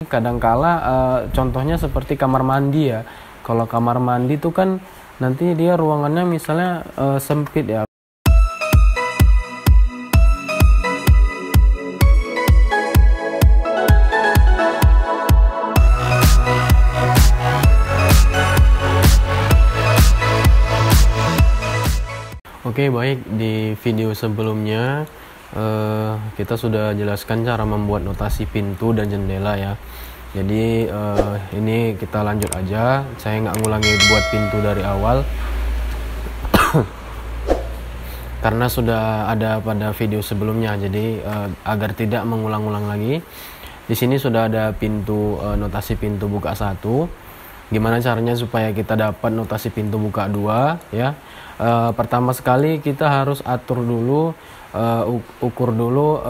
Kadangkala contohnya seperti kamar mandi ya. Kalau kamar mandi tuh kan nanti dia ruangannya misalnya sempit ya. Oke, baik, di video sebelumnya kita sudah jelaskan cara membuat notasi pintu dan jendela ya. Jadi ini kita lanjut aja. Saya nggak ngulangi buat pintu dari awal karena sudah ada pada video sebelumnya. Jadi agar tidak mengulang-ulang lagi, di sini sudah ada pintu notasi pintu buka 1. Gimana caranya supaya kita dapat notasi pintu buka 2 ya? Pertama sekali kita harus atur dulu, ukur dulu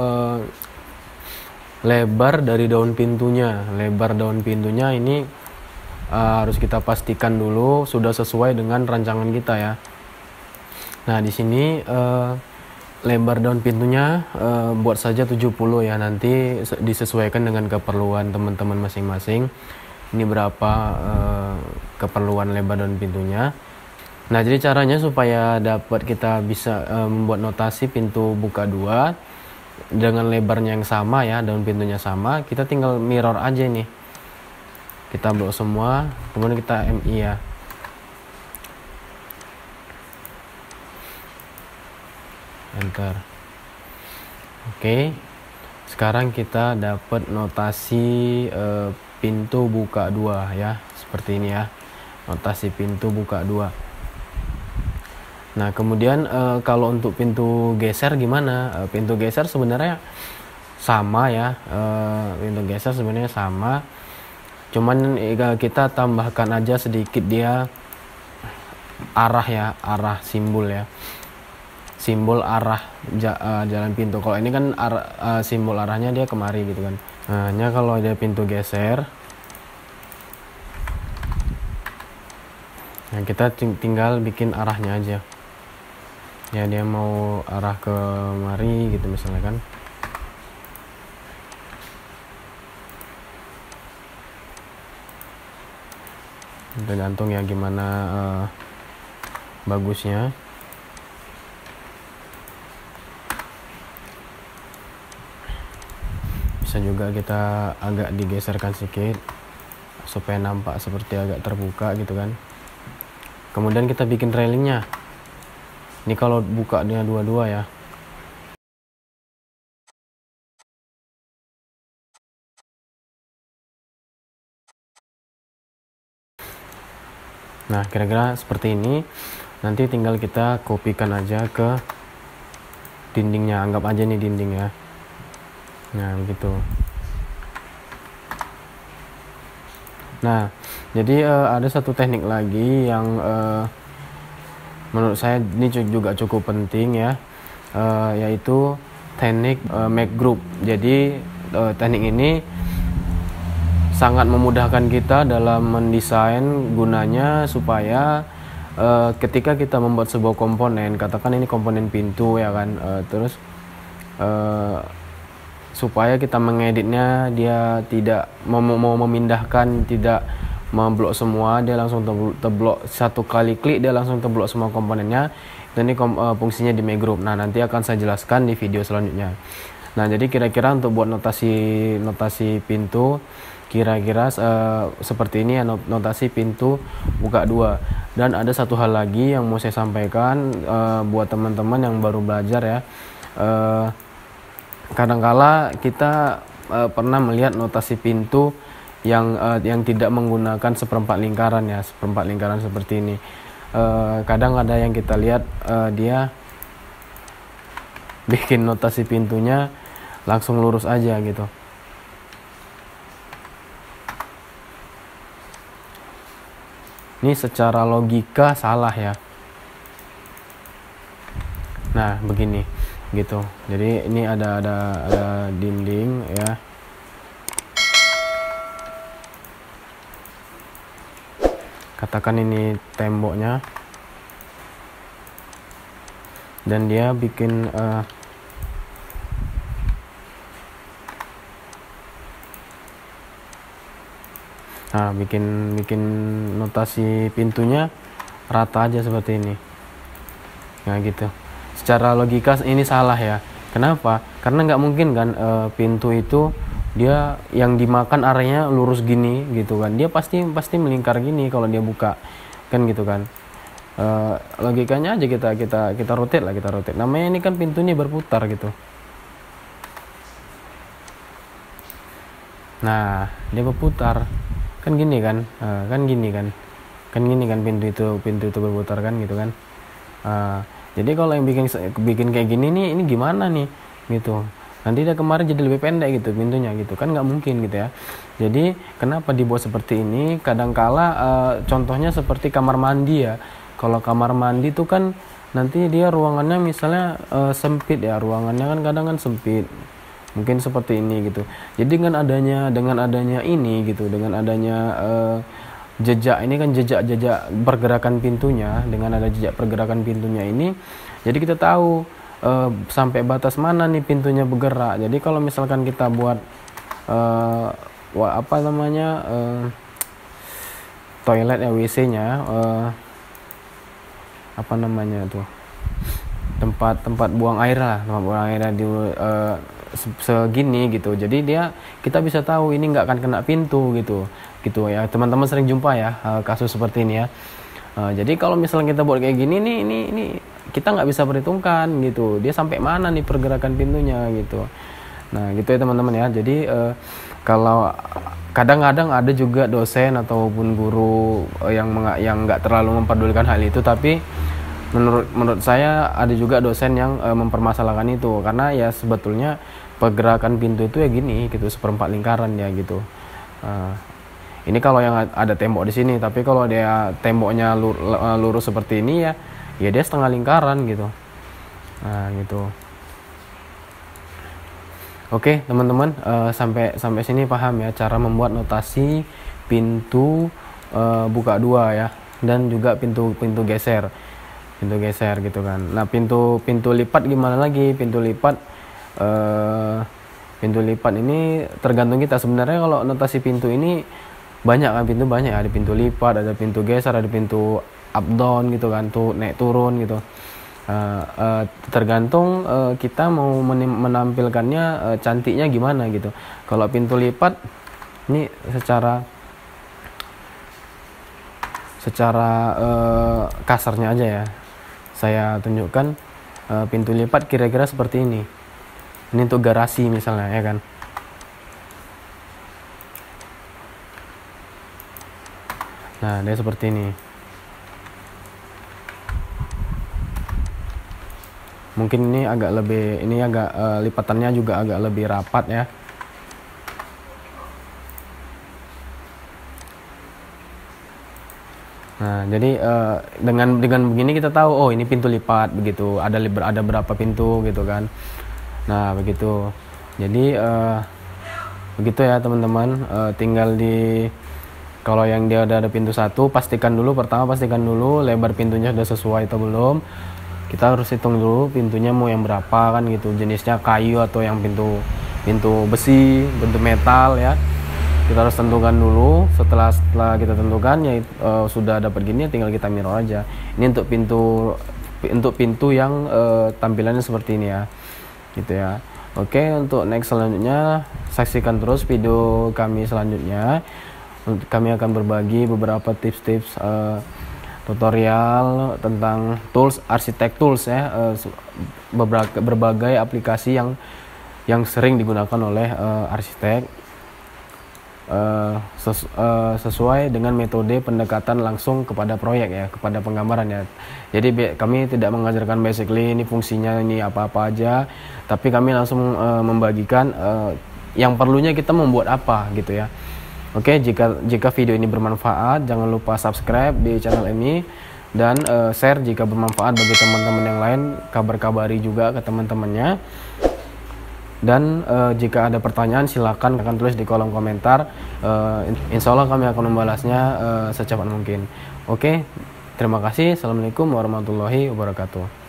lebar dari daun pintunya. Lebar daun pintunya ini harus kita pastikan dulu sudah sesuai dengan rancangan kita ya. Nah, di sini lebar daun pintunya buat saja 70 ya, nanti disesuaikan dengan keperluan teman-teman masing-masing. Ini berapa keperluan lebar daun pintunya. Nah, jadi caranya supaya dapat kita bisa membuat notasi pintu buka 2 dengan lebarnya yang sama ya, daun pintunya sama, kita tinggal mirror aja nih. Kita blok semua, kemudian kita MI ya. Enter. Oke. Sekarang kita dapat notasi pintu buka 2 ya, seperti ini ya. Notasi pintu buka 2. Nah, kemudian kalau untuk pintu geser gimana? Pintu geser sebenarnya sama ya. Pintu geser sebenarnya sama. Cuman kita tambahkan aja sedikit dia arah ya, arah simbol ya. Simbol arah jalan pintu. Kalau ini kan simbol arahnya dia kemari gitu kan. Nah, hanya kalau ada pintu geser, nah kita tinggal bikin arahnya aja. Ya, dia mau arah ke mari gitu misalnya kan. Tergantung ya gimana bagusnya. Bisa juga kita agak digeserkan sedikit supaya nampak seperti agak terbuka gitu kan. Kemudian kita bikin railingnya. Ini kalau buka dia dua-dua ya. Nah, kira-kira seperti ini. Nanti tinggal kita kopikan aja ke dindingnya. Anggap aja nih dinding ya. Nah, begitu. Nah, jadi ada satu teknik lagi yang menurut saya ini juga cukup penting ya, yaitu teknik make group. Jadi teknik ini sangat memudahkan kita dalam mendesain, gunanya supaya ketika kita membuat sebuah komponen, katakan ini komponen pintu ya kan, terus supaya kita mengeditnya dia tidak mau memindahkan, tidak memblok semua, dia langsung terblok satu kali klik, dia langsung terblok semua komponennya. Dan ini fungsinya di make group. Nah, nanti akan saya jelaskan di video selanjutnya. Nah, jadi kira-kira untuk buat notasi pintu kira-kira seperti ini ya, notasi pintu buka 2. Dan ada satu hal lagi yang mau saya sampaikan buat teman-teman yang baru belajar ya. Kadangkala kita pernah melihat notasi pintu yang tidak menggunakan seperempat lingkaran ya, seperempat lingkaran seperti ini. Kadang ada yang kita lihat dia bikin notasi pintunya langsung lurus aja gitu. Ini secara logika salah ya. Nah, begini gitu. Jadi ini ada dinding ya. Katakan ini temboknya, dan dia bikin Nah, bikin notasi pintunya rata aja seperti ini. Nah gitu. Secara logika ini salah ya. Kenapa? Karena nggak mungkin kan pintu itu dia yang dimakan areanya lurus gini gitu kan. Dia pasti melingkar gini kalau dia buka kan gitu kan. Logikanya aja kita rotate lah, kita rotate. Namanya ini kan pintunya berputar gitu. Nah, dia berputar. Kan gini kan? Kan gini kan. Kan gini kan pintu itu berputar kan gitu kan. Jadi kalau yang bikin kayak gini nih, ini gimana nih gitu. Nanti dia kemarin jadi lebih pendek gitu pintunya gitu kan, nggak mungkin gitu ya. Jadi kenapa dibuat seperti ini? Kadangkala contohnya seperti kamar mandi ya. Kalau kamar mandi tuh kan nanti dia ruangannya misalnya sempit ya, ruangannya kan kadang kan sempit. Mungkin seperti ini gitu. Jadi dengan adanya ini gitu, dengan adanya jejak ini kan jejak pergerakan pintunya, dengan ada jejak pergerakan pintunya ini, jadi kita tahu sampai batas mana nih pintunya bergerak. Jadi kalau misalkan kita buat apa namanya toilet ya, WC-nya apa namanya tuh, tempat buang air lah, tempat buang airnya di segini gitu. Jadi kita bisa tahu ini nggak akan kena pintu gitu ya. Teman-teman sering jumpa ya kasus seperti ini ya. Jadi kalau misalnya kita buat kayak gini nih, ini kita nggak bisa perhitungkan gitu, dia sampai mana nih pergerakan pintunya gitu. Nah gitu ya teman-teman ya. Jadi kalau kadang-kadang ada juga dosen ataupun guru yang nggak terlalu memperdulikan hal itu, tapi menurut saya ada juga dosen yang mempermasalahkan itu, karena ya sebetulnya pergerakan pintu itu ya gini gitu, seperempat lingkaran ya gitu. Ini kalau yang ada tembok di sini, tapi kalau dia temboknya lurus seperti ini ya dia setengah lingkaran gitu. Nah gitu. Oke teman-teman, sampai sini paham ya cara membuat notasi pintu buka dua ya, dan juga pintu geser gitu kan. Nah pintu lipat gimana lagi? Pintu lipat ini tergantung kita sebenarnya. Kalau notasi pintu ini banyak kan, pintu banyak, ada pintu lipat, ada pintu geser, ada pintu up down gitu kan, tuh naik turun gitu. Tergantung kita mau menampilkannya cantiknya gimana gitu. Kalau pintu lipat ini secara kasarnya aja ya, saya tunjukkan pintu lipat kira-kira seperti ini. Ini untuk garasi misalnya ya kan. Nah dia seperti ini. Mungkin ini agak lipatannya juga agak lebih rapat ya. Nah jadi dengan begini kita tahu, oh ini pintu lipat begitu, ada berapa pintu gitu kan. Nah begitu. Jadi begitu ya teman-teman. Tinggal kalau yang dia ada pintu satu, pastikan dulu lebar pintunya sudah sesuai atau belum. Kita harus hitung dulu pintunya mau yang berapa kan gitu, jenisnya kayu atau yang pintu besi, bentuk metal ya. Kita harus tentukan dulu. Setelah kita tentukan ya sudah dapat gini, tinggal kita mirror aja. Ini untuk pintu yang tampilannya seperti ini ya gitu ya. Oke, untuk next selanjutnya saksikan terus video kami selanjutnya. Kami akan berbagi beberapa tips-tips tutorial tentang tools, arsitek tools ya, berbagai aplikasi yang sering digunakan oleh arsitek sesuai dengan metode pendekatan langsung kepada proyek ya, kepada penggambaran ya. Jadi kami tidak mengajarkan basically ini fungsinya ini apa-apa aja, tapi kami langsung membagikan yang perlunya kita membuat apa gitu ya. Oke, jika video ini bermanfaat, jangan lupa subscribe di channel ini dan share jika bermanfaat bagi teman-teman yang lain, kabari juga ke teman-temannya. Dan jika ada pertanyaan silakan akan tulis di kolom komentar. Insya Allah kami akan membalasnya secepat mungkin. Oke, terima kasih. Assalamualaikum warahmatullahi wabarakatuh.